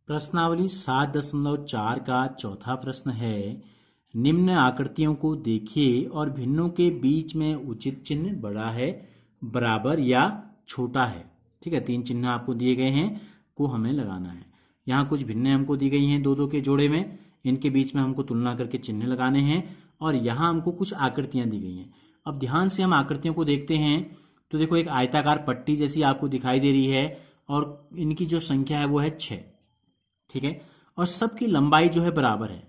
प्रश्नावली 7.4 का चौथा प्रश्न है, निम्न आकृतियों को देखिए और भिन्नों के बीच में उचित चिन्ह बड़ा है, बराबर या छोटा है। ठीक है, 3 चिन्ह आपको दिए गए हैं को हमें लगाना है। यहाँ कुछ भिन्नें हमको दी गई हैं 2-2 के जोड़े में, इनके बीच में हमको तुलना करके चिन्ह लगाने हैं और यहाँ हमको कुछ आकृतियां दी गई हैं। अब ध्यान से हम आकृतियों को देखते हैं तो देखो एक आयताकार पट्टी जैसी आपको दिखाई दे रही है और इनकी जो संख्या है वो है 6। ठीक है, और सबकी लंबाई जो है बराबर है,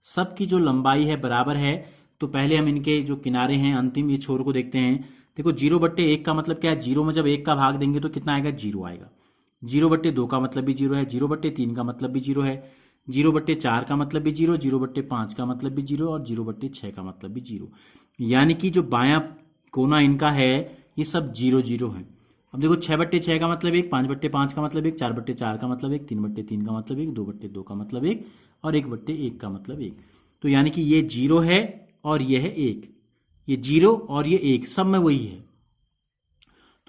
सबकी जो लंबाई है बराबर है। तो पहले हम इनके जो किनारे हैं अंतिम ये छोर को देखते हैं। देखो 0/1 का मतलब क्या है, 0 में जब 1 का भाग देंगे तो कितना आएगा, 0 आएगा। 0/2 का मतलब भी 0 है, 0/3 का मतलब भी 0 है, 0/4 का मतलब भी 0, 0/5 का मतलब भी 0 और 0/6 का मतलब भी 0। यानी कि जो बायां कोना इनका है ये सब 0 है। अब देखो 6/6 का मतलब 1, 5/5 का मतलब 1, 4/4 का मतलब 1, 3/3 का मतलब 1, 2/2 का मतलब 1 और 1/1 का मतलब 1। तो यानी कि ये 0 है और ये है 1, ये 0 और ये 1 सब में वही है।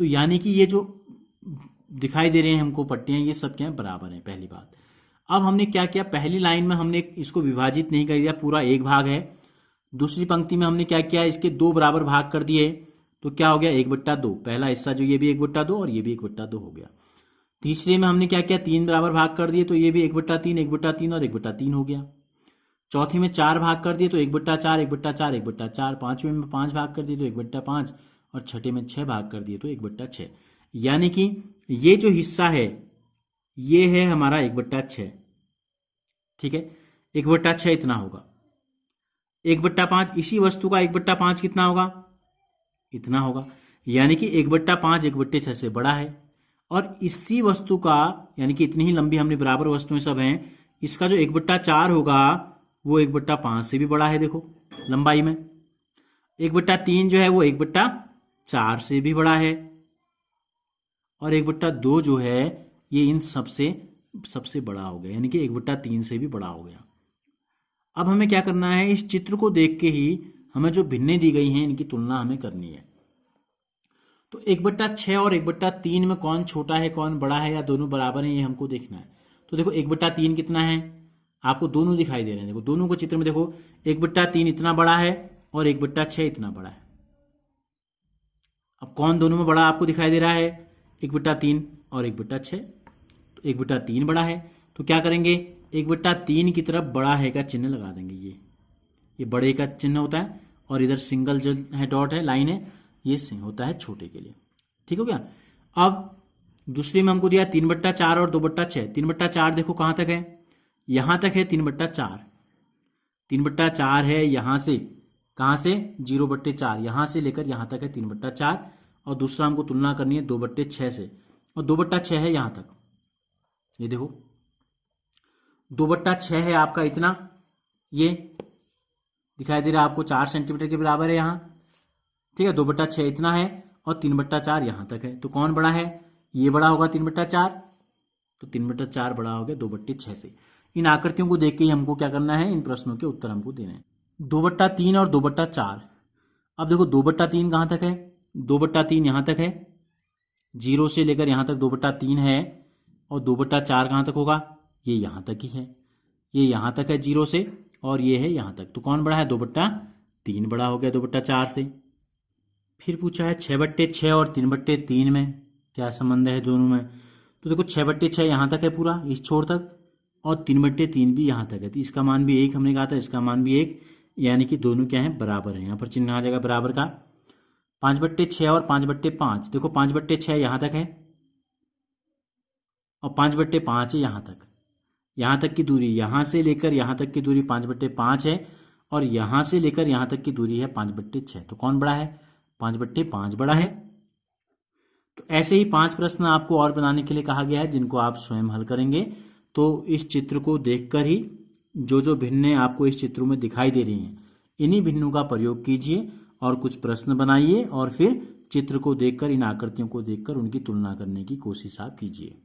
तो यानी कि ये जो दिखाई दे रहे हैं हमको पट्टियां ये सब क्या है, बराबर है, पहली बात। अब हमने क्या किया, पहली लाइन में हमने इसको विभाजित नहीं कर दिया, पूरा एक भाग है। दूसरी पंक्ति में हमने क्या किया, इसके 2 बराबर भाग कर दिए, तो क्या हो गया 1/2, पहला हिस्सा जो ये भी 1/2 और ये भी 1/2 हो गया। तीसरे में हमने क्या किया, 3 बराबर भाग कर दिए, तो ये भी 1/3, 1/3 और 1/3 हो गया। चौथी में 4 भाग कर दिए तो 1/4, 1/4, 1/4। पांचवें में 5 भाग कर दिए तो 1/5 और छठे में 6 भाग कर दिए तो 1/6। यानी कि ये जो हिस्सा है ये है हमारा 1/6। ठीक है, 1/6 इतना होगा। 1/5 इसी वस्तु का 1/5 कितना होगा, इतना होगा। यानी कि 1/5 1/6 से बड़ा है। और इसी वस्तु का यानी कि इतनी ही लंबी हमने बराबर वस्तुएं सब हैं, इसका जो 1/4 होगा वो 1/5 से भी बड़ा है। देखो लंबाई में 1/3 जो है वो 1/4 से भी बड़ा है और 1/2 जो है ये इन सबसे बड़ा हो गया, यानी कि 1/3 से भी बड़ा हो गया। अब हमें क्या करना है, इस चित्र को देख के ही हमें जो भिन्नें दी गई हैं इनकी तुलना हमें करनी है। तो 1/6 और 1/3 में कौन छोटा है कौन बड़ा है या दोनों बराबर हैं ये हमको देखना है। तो देखो 1/3 कितना है, आपको दोनों दिखाई दे रहे हैं। देखो दोनों को चित्र में देखो 1/3 इतना बड़ा है और 1/6 इतना बड़ा है। अब कौन दोनों में बड़ा आपको दिखाई दे रहा है, 1/3 और 1/6। तो 1/3 बड़ा है, तो क्या करेंगे 1/3 की तरफ बड़ा है का चिन्ह लगा देंगे। ये बड़े का चिन्ह होता है और इधर सिंगल जो है डॉट है लाइन है ये होता है छोटे के लिए। ठीक हो गया। अब दूसरे में हमको दिया 3/4 और 2/6। 3/4 देखो कहां तक है, यहां तक है 3/4। 3/4 है यहां से, कहां से 0/4 यहां से लेकर यहां तक है 3/4। और दूसरा हमको तुलना करनी है 2/6 से, और 2/6 है यहां तक। ये देखो 2/6 है आपका इतना, ये दिखाई दे रहा है आपको 4 सेंटीमीटर के बराबर है यहां। ठीक है, 2/6 इतना है और 3/4 यहां तक है। तो कौन बड़ा है, ये बड़ा होगा 3/4। तो 3/4 बड़ा हो गया 2/6 से। इन आकृतियों को देख के ही हमको क्या करना है, इन प्रश्नों के उत्तर हमको देने हैं। 2/3 और 2/4। अब देखो 2/3 कहां तक है, 2/3 यहां तक है, 0 से लेकर यहां तक 2/3 है। और 2/4 कहां तक होगा, ये यहां तक ही है, ये यहां तक है 0 से और ये है यहां तक। तो कौन बड़ा है, 2/3 बड़ा हो गया 2/4 से। फिर पूछा है 6/6 और 3/3 में क्या संबंध है दोनों में। तो देखो 6/6 यहां तक है पूरा इस छोर तक और 3/3 भी यहां तक है। तो इसका मान भी 1 हमने कहा था, इसका मान भी 1, यानी कि दोनों क्या है, बराबर है। यहां पर चिन्ह आ जाएगा बराबर का। 5/6 और 5/5 देखो 5/6 यहां तक है और 5/5 है यहां तक। यहां तक की दूरी यहां से लेकर यहां तक की दूरी 5/5 है और यहां से लेकर यहां तक की दूरी है 5/6। तो कौन बड़ा है, 5/5 बड़ा है। तो ऐसे ही 5 प्रश्न आपको और बनाने के लिए कहा गया है जिनको आप स्वयं हल करेंगे। तो इस चित्र को देखकर ही जो जो भिन्नें आपको इस चित्रों में दिखाई दे रही हैं इन्हीं भिन्नों का प्रयोग कीजिए और कुछ प्रश्न बनाइए और फिर चित्र को देखकर इन आकृतियों को देखकर उनकी तुलना करने की कोशिश आप कीजिए।